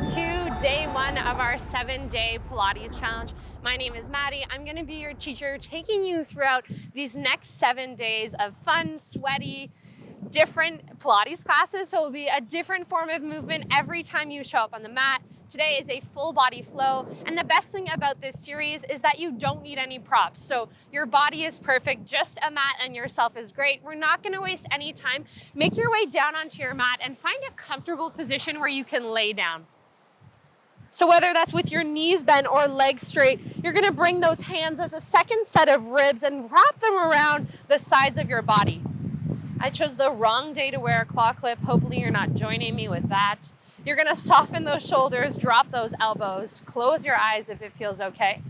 Welcome to day one of our 7-day Pilates challenge. My name is Maddie. I'm going to be your teacher, taking you throughout these next 7 days of fun, sweaty, different Pilates classes. So it will be a different form of movement every time you show up on the mat. Today is a full body flow, and the best thing about this series is that you don't need any props. So your body is perfect, just a mat and yourself is great. We're not gonna waste any time. Make your way down onto your mat and find a comfortable position where you can lay down. So whether that's with your knees bent or legs straight, you're gonna bring those hands as a second set of ribs and wrap them around the sides of your body. I chose the wrong day to wear a claw clip. Hopefully you're not joining me with that. You're gonna soften those shoulders, drop those elbows, close your eyes if it feels okay.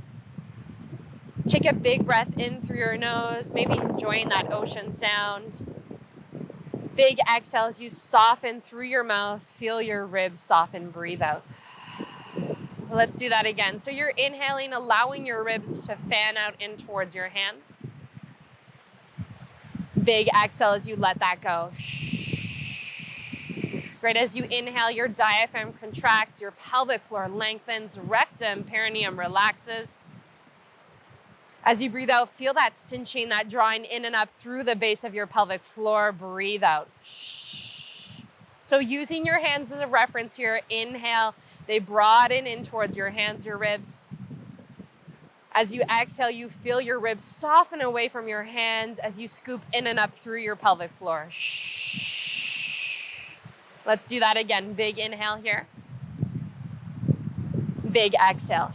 Take a big breath in through your nose, maybe enjoying that ocean sound. Big exhale as you soften through your mouth, feel your ribs soften, breathe out. Let's do that again. So you're inhaling, allowing your ribs to fan out in towards your hands. Big exhale as you let that go. Great, as you inhale, your diaphragm contracts, your pelvic floor lengthens, rectum, perineum relaxes. As you breathe out, feel that cinching, that drawing in and up through the base of your pelvic floor. Breathe out. So using your hands as a reference here, inhale, they broaden in towards your hands, your ribs. As you exhale, you feel your ribs soften away from your hands as you scoop in and up through your pelvic floor. Let's do that again. Big inhale here. Big exhale.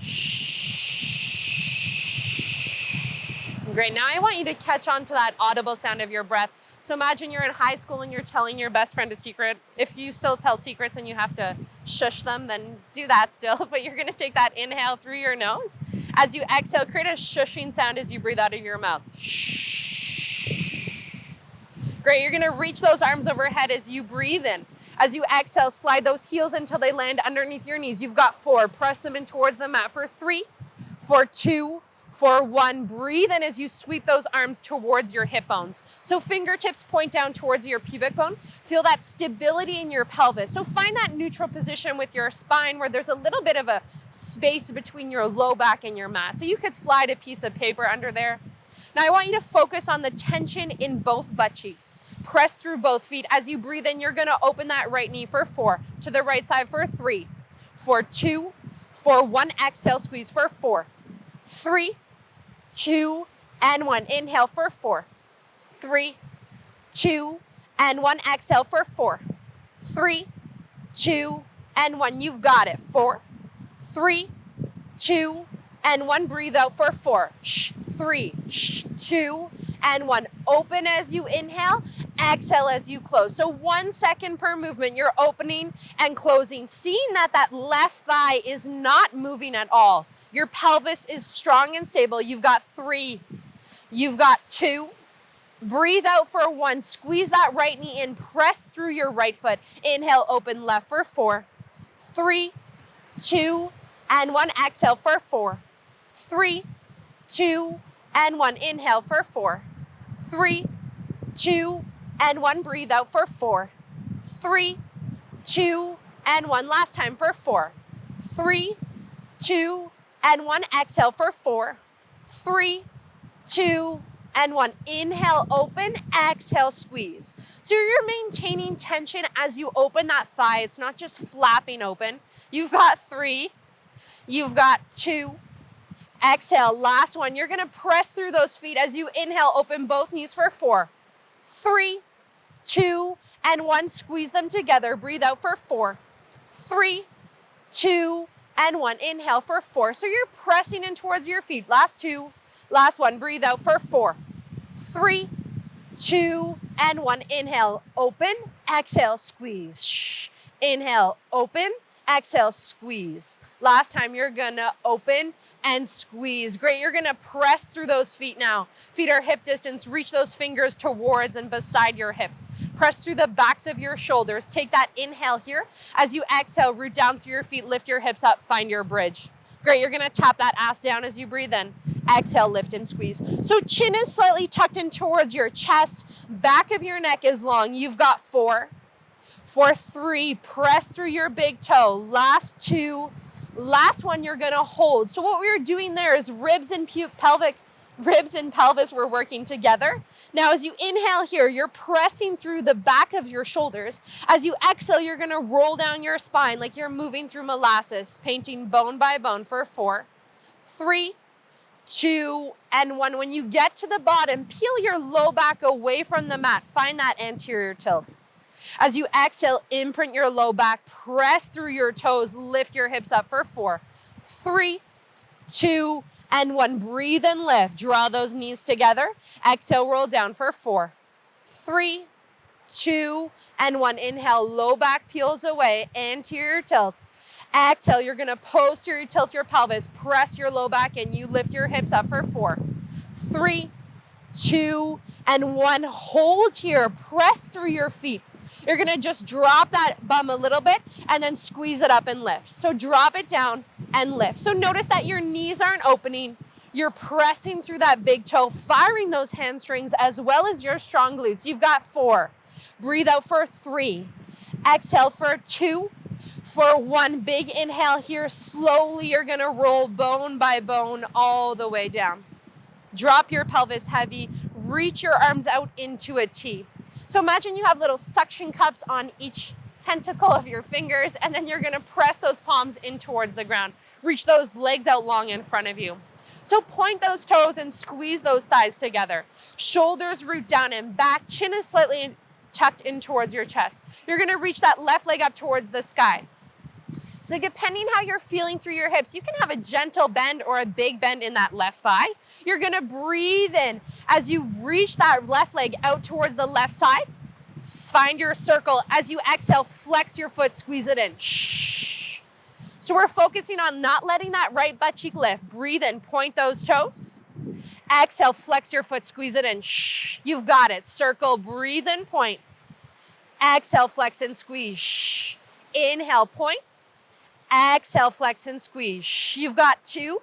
Great. Now I want you to catch on to that audible sound of your breath. So imagine you're in high school and you're telling your best friend a secret. If you still tell secrets and you have to shush them, then do that still. But you're going to take that inhale through your nose. As you exhale, create a shushing sound as you breathe out of your mouth. Great. You're going to reach those arms overhead as you breathe in. As you exhale, slide those heels until they land underneath your knees. You've got 4. Press them in towards the mat for 3, for 2, for 1. Breathe in as you sweep those arms towards your hip bones. So fingertips point down towards your pubic bone. Feel that stability in your pelvis. So find that neutral position with your spine where there's a little bit of a space between your low back and your mat. So you could slide a piece of paper under there. Now I want you to focus on the tension in both butt cheeks. Press through both feet. As you breathe in, you're gonna open that right knee for 4, to the right side for 3, for 2, for 1, exhale, squeeze for 4, 3, 2, and 1. Inhale for 4, 3, 2, and 1. Exhale for 4, 3, 2, and 1. You've got it. 4, 3, 2, and 1. Breathe out for 4, 3, 2, and 1. Open as you inhale, exhale as you close. So 1 second per movement, you're opening and closing. Seeing that left thigh is not moving at all. Your pelvis is strong and stable. You've got 3, you've got 2. Breathe out for 1. Squeeze that right knee in. Press through your right foot. Inhale, open left for 4, 3, 2, and 1. Exhale for 4, 3, 2, and 1. Inhale for 4, 3, 2, and 1. Breathe out for 4, 3, 2, and 1. Last time for 4, 3, 2, and 1. Exhale for 4, 3, 2, and 1. Inhale, open, exhale, squeeze. So you're maintaining tension as you open that thigh. It's not just flapping open. You've got 3, you've got 2, exhale, last one. You're gonna press through those feet as you inhale, open both knees for 4, 3, 2, and 1. Squeeze them together. Breathe out for 4, 3, 2, and 1. Inhale for 4. So you're pressing in towards your feet. Last 2, last 1. Breathe out for 4, 3, 2, and 1. Inhale, open, exhale, squeeze. Inhale, open, exhale, squeeze. Last time, you're gonna open and squeeze. Great, you're gonna press through those feet now. Feet are hip distance. Reach those fingers towards and beside your hips. Press through the backs of your shoulders. Take that inhale here. As you exhale, root down through your feet, lift your hips up, find your bridge. Great, you're gonna tap that ass down as you breathe in. Exhale, lift and squeeze. So chin is slightly tucked in towards your chest. Back of your neck is long. You've got 4, For 3, press through your big toe. Last 2, last one you're gonna hold. So what we were doing there is ribs and pelvis were working together. Now as you inhale here, you're pressing through the back of your shoulders. As you exhale, you're gonna roll down your spine like you're moving through molasses, painting bone by bone for 4, 3, 2, and 1. When you get to the bottom, peel your low back away from the mat. Find that anterior tilt. As you exhale, imprint your low back, press through your toes, lift your hips up for 4, 3, 2, and 1. Breathe and lift. Draw those knees together. Exhale, roll down for 4, 3, 2, and 1. Inhale, low back peels away, anterior tilt. Exhale, you're gonna posterior tilt your pelvis, press your low back in, you lift your hips up for 4, 3, 2, and 1. Hold here, press through your feet. You're gonna just drop that bum a little bit and then squeeze it up and lift. So drop it down and lift. So notice that your knees aren't opening. You're pressing through that big toe, firing those hamstrings as well as your strong glutes. You've got 4. Breathe out for 3. Exhale for 2. For 1, big inhale here. Slowly you're gonna roll bone by bone all the way down. Drop your pelvis heavy. Reach your arms out into a T. So imagine you have little suction cups on each tentacle of your fingers, and then you're gonna press those palms in towards the ground. Reach those legs out long in front of you. So point those toes and squeeze those thighs together. Shoulders root down and back, chin is slightly tucked in towards your chest. You're gonna reach that left leg up towards the sky. So depending how you're feeling through your hips, you can have a gentle bend or a big bend in that left thigh. You're gonna breathe in as you reach that left leg out towards the left side. Find your circle. As you exhale, flex your foot, squeeze it in. Shh. So we're focusing on not letting that right butt cheek lift. Breathe in, point those toes. Exhale, flex your foot, squeeze it in. Shh. You've got it. Circle, breathe in, point. Exhale, flex and squeeze. Shh. Inhale, point. Exhale, flex and squeeze. Shh. You've got 2.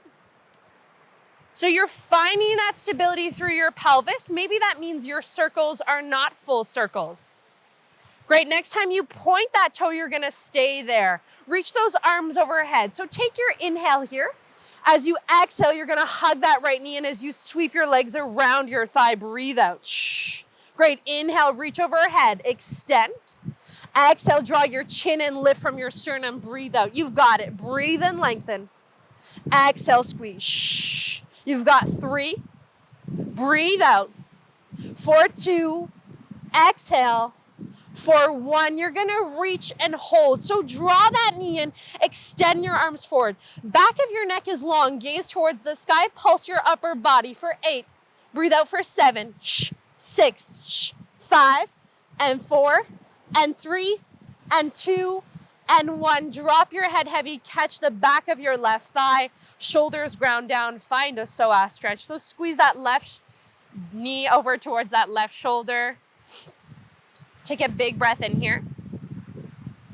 So you're finding that stability through your pelvis. Maybe that means your circles are not full circles. Great, next time you point that toe, you're gonna stay there. Reach those arms overhead. So take your inhale here. As you exhale, you're gonna hug that right knee, and as you sweep your legs around your thigh, breathe out. Shh. Great, inhale, reach overhead, extend. Exhale, draw your chin and lift from your sternum, breathe out. You've got it, breathe and lengthen. Exhale, squeeze. Shh. You've got 3. Breathe out. For 2. Exhale. For 1. You're gonna reach and hold. So draw that knee in, extend your arms forward. Back of your neck is long, gaze towards the sky, pulse your upper body for 8. Breathe out for 7. Shh. 6. Shh. 5. And 4. And 3. And 2. And 1, drop your head heavy, catch the back of your left thigh, shoulders ground down, find a psoas stretch. So squeeze that left knee over towards that left shoulder. Take a big breath in here.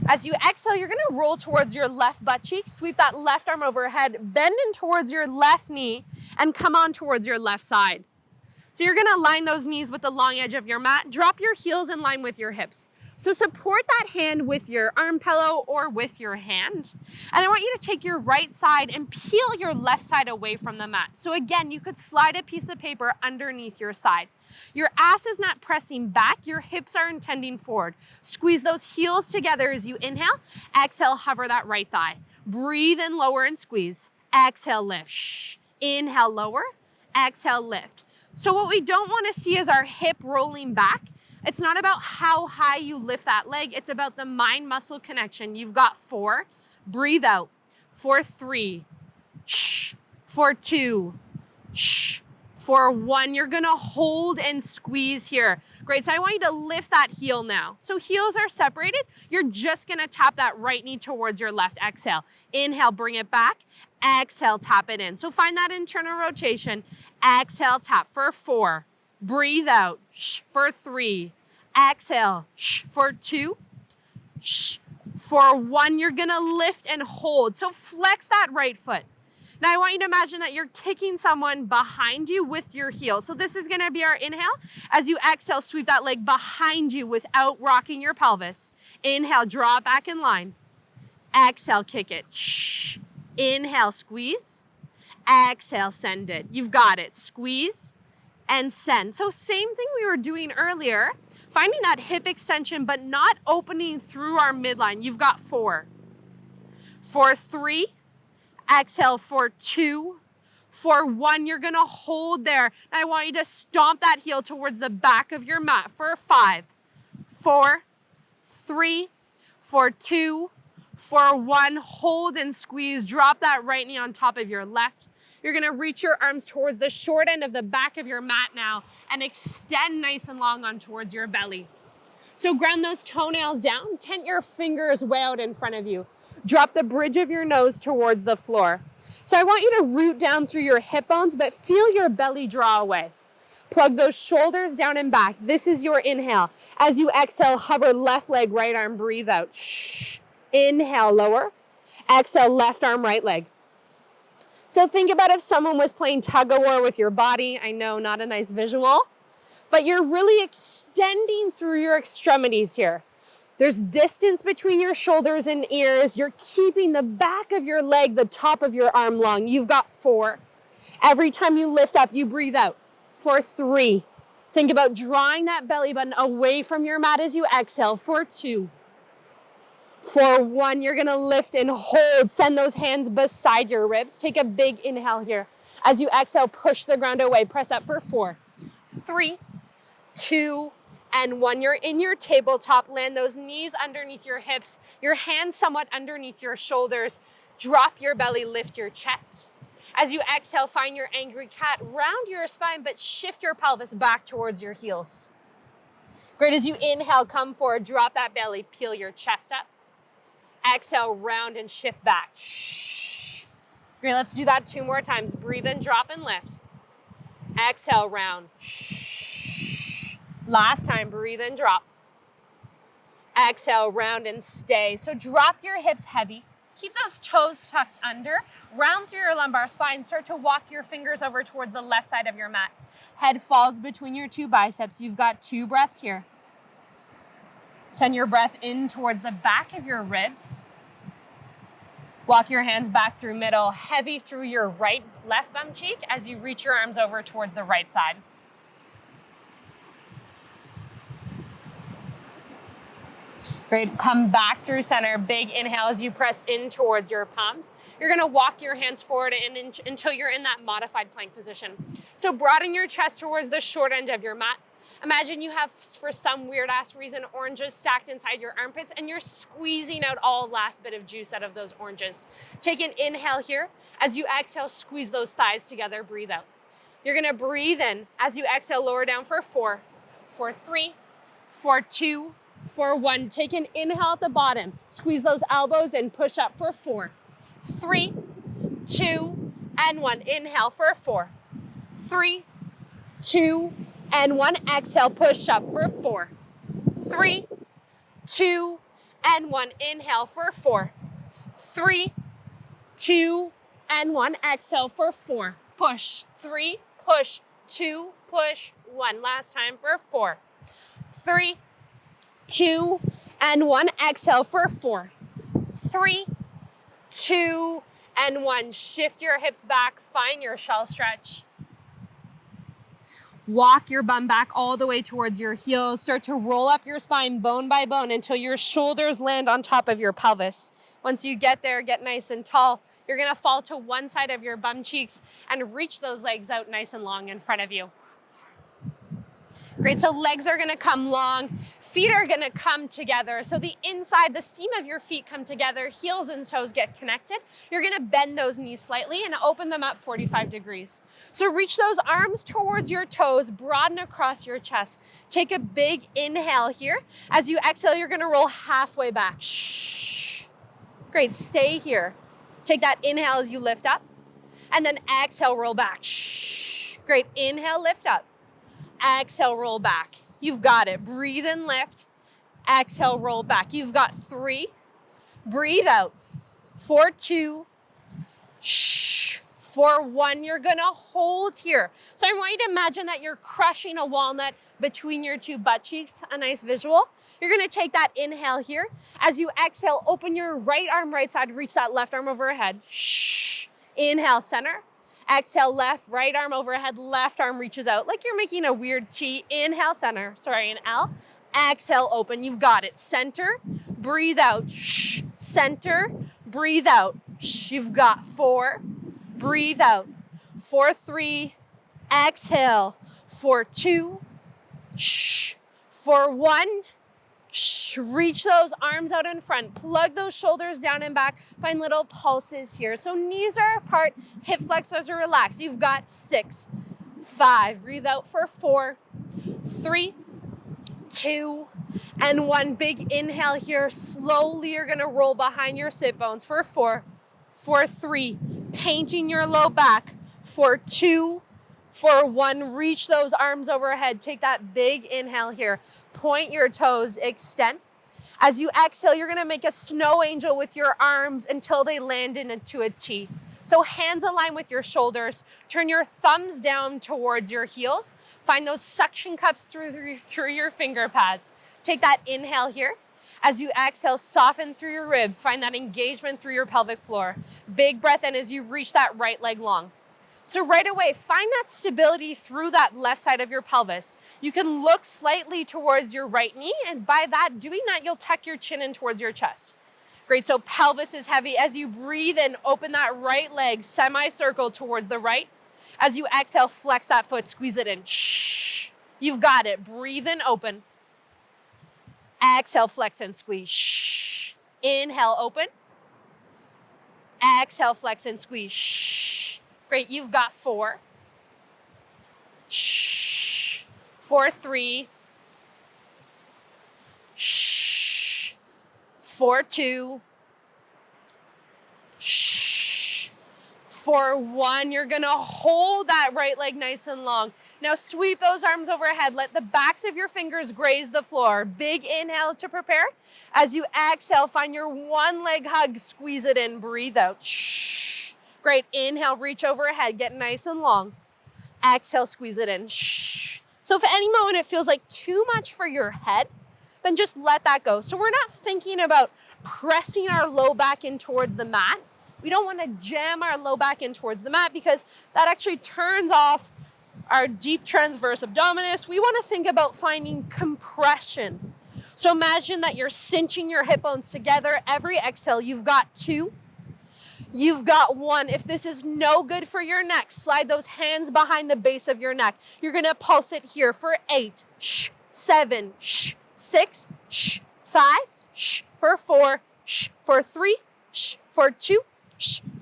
As you exhale, you're gonna roll towards your left butt cheek, sweep that left arm overhead, bend in towards your left knee, and come on towards your left side. So you're gonna line those knees with the long edge of your mat, drop your heels in line with your hips. So support that hand with your arm pillow or with your hand. And I want you to take your right side and peel your left side away from the mat. So again, you could slide a piece of paper underneath your side. Your ass is not pressing back, your hips are intending forward. Squeeze those heels together as you inhale. Exhale, hover that right thigh. Breathe in, lower and squeeze. Exhale, lift. Shh. Inhale, lower. Exhale, lift. So what we don't want to see is our hip rolling back. It's not about how high you lift that leg. It's about the mind-muscle connection. You've got 4. Breathe out. For 3. Shh. For 2. Shh. For 1. You're going to hold and squeeze here. Great. So I want you to lift that heel now. So heels are separated. You're just going to tap that right knee towards your left. Exhale. Inhale, bring it back. Exhale, tap it in. So find that internal rotation. Exhale, tap for 4. Breathe out. Shh. For 3. Exhale. Shh. For 2. Shh. For 1. You're gonna lift and hold. So flex that right foot. Now I want you to imagine that you're kicking someone behind you with your heel. So this is gonna be our inhale. As you exhale, sweep that leg behind you without rocking your pelvis. Inhale, draw it back in line. Exhale, kick it. Inhale, squeeze. Exhale, send it. You've got it. Squeeze and send. So same thing we were doing earlier, finding that hip extension, but not opening through our midline. You've got 4. For 3, exhale for 2, for 1, you're gonna hold there. I want you to stomp that heel towards the back of your mat for 5, 4, 3, for 2, for 1, hold and squeeze. Drop that right knee on top of your left. You're gonna reach your arms towards the short end of the back of your mat now and extend nice and long on towards your belly. So ground those toenails down, tent your fingers way out in front of you. Drop the bridge of your nose towards the floor. So I want you to root down through your hip bones, but feel your belly draw away. Plug those shoulders down and back. This is your inhale. As you exhale, hover left leg, right arm, breathe out. Inhale, lower. Exhale, left arm, right leg. So think about if someone was playing tug of war with your body. I know, not a nice visual, but you're really extending through your extremities here. There's distance between your shoulders and ears. You're keeping the back of your leg, the top of your arm long. You've got 4. Every time you lift up, you breathe out. For 3, think about drawing that belly button away from your mat as you exhale. For 2, for 1, you're gonna lift and hold. Send those hands beside your ribs. Take a big inhale here. As you exhale, push the ground away. Press up for 4, 3, 2, and 1. You're in your tabletop. Land those knees underneath your hips, your hands somewhat underneath your shoulders. Drop your belly, lift your chest. As you exhale, find your angry cat. Round your spine, but shift your pelvis back towards your heels. Great, as you inhale, come forward, drop that belly, peel your chest up. Exhale, round and shift back. Great, let's do that 2 more times. Breathe in, drop and lift. Exhale, round. Last time, breathe in, drop. Exhale, round and stay. So drop your hips heavy. Keep those toes tucked under. Round through your lumbar spine. Start to walk your fingers over towards the left side of your mat. Head falls between your 2 biceps. You've got 2 breaths here. Send your breath in towards the back of your ribs. Walk your hands back through middle, heavy through your left bum cheek as you reach your arms over towards the right side. Great, come back through center. Big inhale as you press in towards your palms. You're gonna walk your hands forward until you're in that modified plank position. So broaden your chest towards the short end of your mat. Imagine you have, for some weird ass reason, oranges stacked inside your armpits and you're squeezing out all last bit of juice out of those oranges. Take an inhale here. As you exhale, squeeze those thighs together, breathe out. You're gonna breathe in. As you exhale, lower down for 4, for 3, for 2, for 1. Take an inhale at the bottom. Squeeze those elbows and push up for 4, 3, 2, and 1. Inhale for 4, 3, 2, and 1. Exhale, push up for 4, 3, 2, and 1. Inhale for 4, 3, 2, and 1. Exhale for 4. Push. 3, push. 2, push. 1. Last time for 4, 3, 2, and 1. Exhale for 4, 3, 2, and 1. Shift your hips back. Find your shell stretch. Walk your bum back all the way towards your heels. Start to roll up your spine bone by bone until your shoulders land on top of your pelvis. Once you get there, get nice and tall. You're gonna fall to one side of your bum cheeks and reach those legs out nice and long in front of you. Great, so legs are gonna come long, feet are gonna come together. So the inside, the seam of your feet come together, heels and toes get connected. You're gonna bend those knees slightly and open them up 45 degrees. So reach those arms towards your toes, broaden across your chest. Take a big inhale here. As you exhale, you're gonna roll halfway back. Great, stay here. Take that inhale as you lift up, and then exhale, roll back. Great, inhale, lift up. Exhale, roll back. You've got it. Breathe in, lift. Exhale, roll back. You've got 3. Breathe out. For 2. For 1, you're gonna hold here. So I want you to imagine that you're crushing a walnut between your 2 butt cheeks, a nice visual. You're gonna take that inhale here. As you exhale, open your right arm right side, reach that left arm overhead. Shh. Inhale, center. Exhale, left, right arm overhead, left arm reaches out like you're making a weird T. Inhale, center, sorry, an L. Exhale, open, you've got it. Center, breathe out, shh. Center, breathe out, shh. You've got 4, breathe out. For 3, exhale. For 2, shh. For 1, shh. Reach those arms out in front. Plug those shoulders down and back. Find little pulses here. So knees are apart, hip flexors are relaxed. You've got 6, 5. Breathe out for 4, 3, 2, and 1. Big inhale here. Slowly you're gonna roll behind your sit bones for 4, for 3. Painting your low back. For 2, for 1. Reach those arms overhead. Take that big inhale here. Point your toes, extend. As you exhale, you're gonna make a snow angel with your arms until they land into a T. So hands align with your shoulders. Turn your thumbs down towards your heels. Find those suction cups through your finger pads. Take that inhale here. As you exhale, soften through your ribs. Find that engagement through your pelvic floor. Big breath in as you reach that right leg long. So right away, find that stability through that left side of your pelvis. You can look slightly towards your right knee, and by that, doing that, you'll tuck your chin in towards your chest. Great, so pelvis is heavy. As you breathe in, open that right leg, semicircle towards the right. As you exhale, flex that foot, squeeze it in. Shh. You've got it. Breathe in, open. Exhale, flex and squeeze. Shh. Inhale, open. Exhale, flex and squeeze. Shh. Great, you've got 4. Shh. For 3. Shh. For 2. Shh. For 1, you're gonna hold that right leg nice and long. Now sweep those arms overhead. Let the backs of your fingers graze the floor. Big inhale to prepare. As you exhale, find your 1 leg hug, squeeze it in, breathe out. Shh. Great, inhale, reach overhead, get nice and long. Exhale, squeeze it in. Shh. So if at any moment it feels like too much for your head, then just let that go. So we're not thinking about pressing our low back in towards the mat. We don't want to jam our low back in towards the mat because that actually turns off our deep transverse abdominis. We want to think about finding compression. So imagine that you're cinching your hip bones together. Every exhale, you've got 2. You've got 1. If this is no good for your neck, slide those hands behind the base of your neck. You're gonna pulse it here for 8, 7, 6, 5, for 4, for 3, for 2,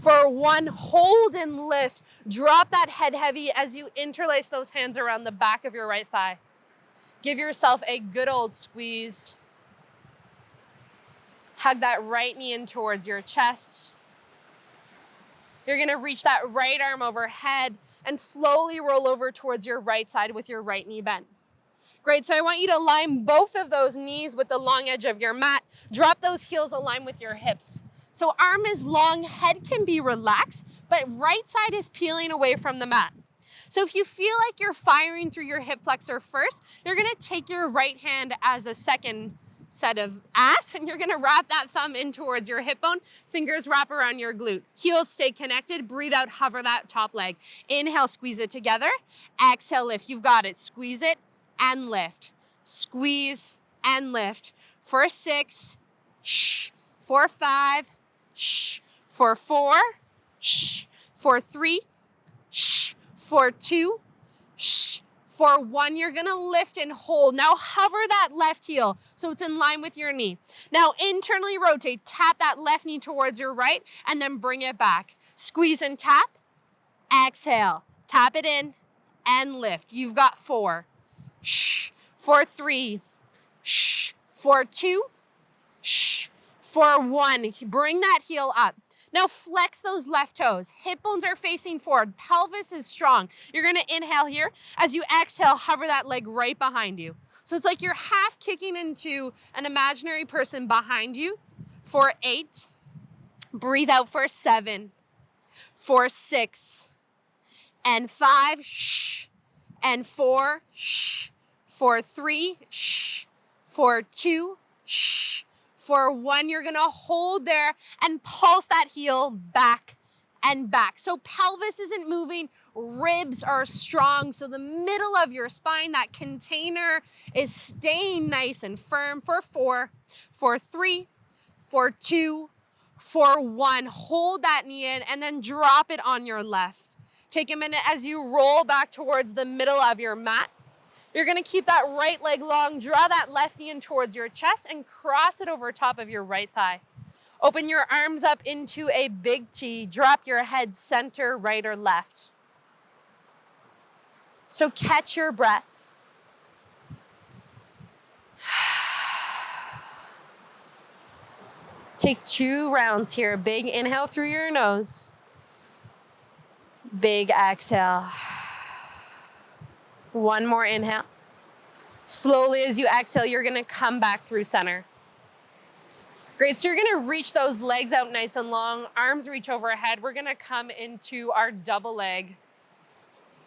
for 1. Hold and lift. Drop that head heavy as you interlace those hands around the back of your right thigh. Give yourself a good old squeeze. Hug that right knee in towards your chest. You're gonna reach that right arm overhead and slowly roll over towards your right side with your right knee bent. Great, so I want you to line both of those knees with the long edge of your mat. Drop those heels, align with your hips. So arm is long, head can be relaxed, but right side is peeling away from the mat. So if you feel like you're firing through your hip flexor first, you're gonna take your right hand as a second set of ass, and you're gonna wrap that thumb in towards your hip bone. Fingers wrap around your glute. Heels stay connected. Breathe out, hover that top leg. Inhale, squeeze it together. Exhale, lift. You've got it. Squeeze it and lift. Squeeze and lift. For 6, for 5, for 4, for 3, for 2, for 1, you're gonna lift and hold. Now hover that left heel so it's in line with your knee. Now internally rotate, tap that left knee towards your right, and then bring it back. Squeeze and tap, exhale. Tap it in and lift. You've got 4, for 3, for 2, for 1. Bring that heel up. Now flex those left toes. Hip bones are facing forward. Pelvis is strong. You're gonna inhale here. As you exhale, hover that leg right behind you. So it's like you're half kicking into an imaginary person behind you. For 8, breathe out for 7, for 6, and 5, shh, and 4, shh, for 3, shh, for 2, shh, for 1. You're gonna hold there and pulse that heel back and back. So pelvis isn't moving, ribs are strong. So the middle of your spine, that container, is staying nice and firm for 4, for 3, for 2, for 1. Hold that knee in and then drop it on your left. Take a minute as you roll back towards the middle of your mat. You're gonna keep that right leg long, draw that left knee in towards your chest and cross it over top of your right thigh. Open your arms up into a big T. Drop your head center, right or left. So catch your breath. Take 2 rounds here. Big inhale through your nose. Big exhale. 1 more inhale. Slowly as you exhale, you're gonna come back through center. Great, so you're gonna reach those legs out nice and long, arms reach overhead. We're gonna come into our double leg,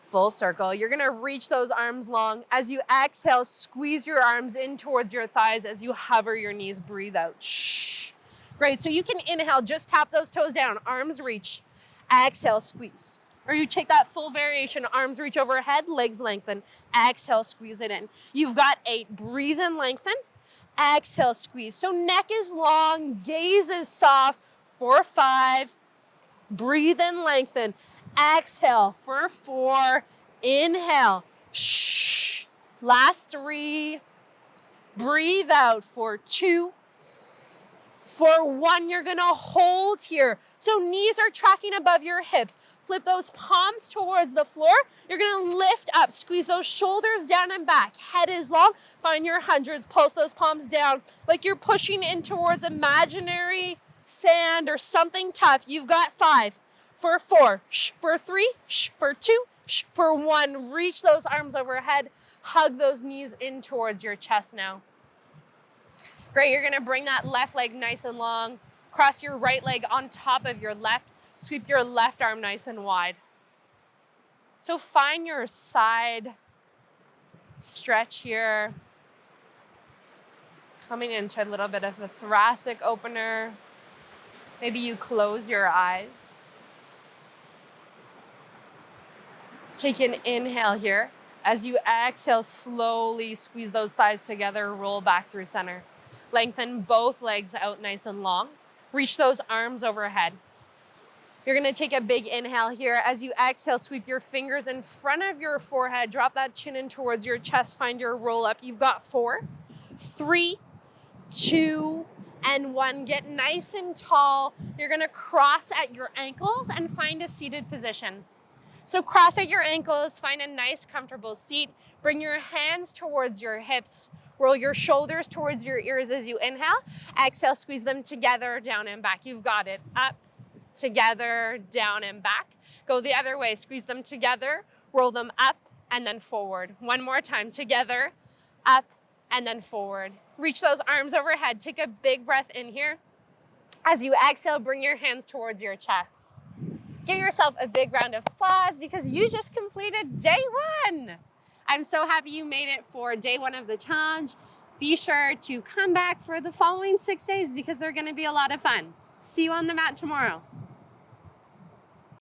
full circle. You're gonna reach those arms long. As you exhale, squeeze your arms in towards your thighs as you hover your knees, breathe out. Shh. Great, so you can inhale, just tap those toes down, arms reach. Exhale, squeeze. Or you take that full variation, arms reach overhead, legs lengthen. Exhale, squeeze it in. You've got 8, breathe in, lengthen. Exhale, squeeze. So neck is long, gaze is soft for 5. Breathe in, lengthen. Exhale for 4. Inhale. Shh. Last 3. Breathe out for 2. For 1, you're gonna hold here. So knees are tracking above your hips. Flip those palms towards the floor. You're gonna lift up, squeeze those shoulders down and back. Head is long, find your hundreds, pulse those palms down like you're pushing in towards imaginary sand or something tough. You've got 5, for 4, shh, for 3, shh, for 2, shh, for 1. Reach those arms overhead, hug those knees in towards your chest now. Great, you're gonna bring that left leg nice and long, cross your right leg on top of your left, sweep your left arm nice and wide. So find your side stretch here. Coming into a little bit of a thoracic opener. Maybe you close your eyes. Take an inhale here. As you exhale, slowly squeeze those thighs together, roll back through center. Lengthen both legs out nice and long. Reach those arms overhead. You're gonna take a big inhale here. As you exhale, sweep your fingers in front of your forehead. Drop that chin in towards your chest. Find your roll up. You've got 4, 3, 2, and 1. Get nice and tall. You're gonna cross at your ankles and find a seated position. So cross at your ankles, find a nice comfortable seat. Bring your hands towards your hips. Roll your shoulders towards your ears as you inhale. Exhale, squeeze them together, down and back. You've got it. Up, together, down and back. Go the other way. Squeeze them together, roll them up and then forward. 1 more time. Together, up and then forward. Reach those arms overhead. Take a big breath in here. As you exhale, bring your hands towards your chest. Give yourself a big round of applause because you just completed day 1. I'm so happy you made it for day 1 of the challenge. Be sure to come back for the following 6 days because they're going to be a lot of fun. See you on the mat tomorrow.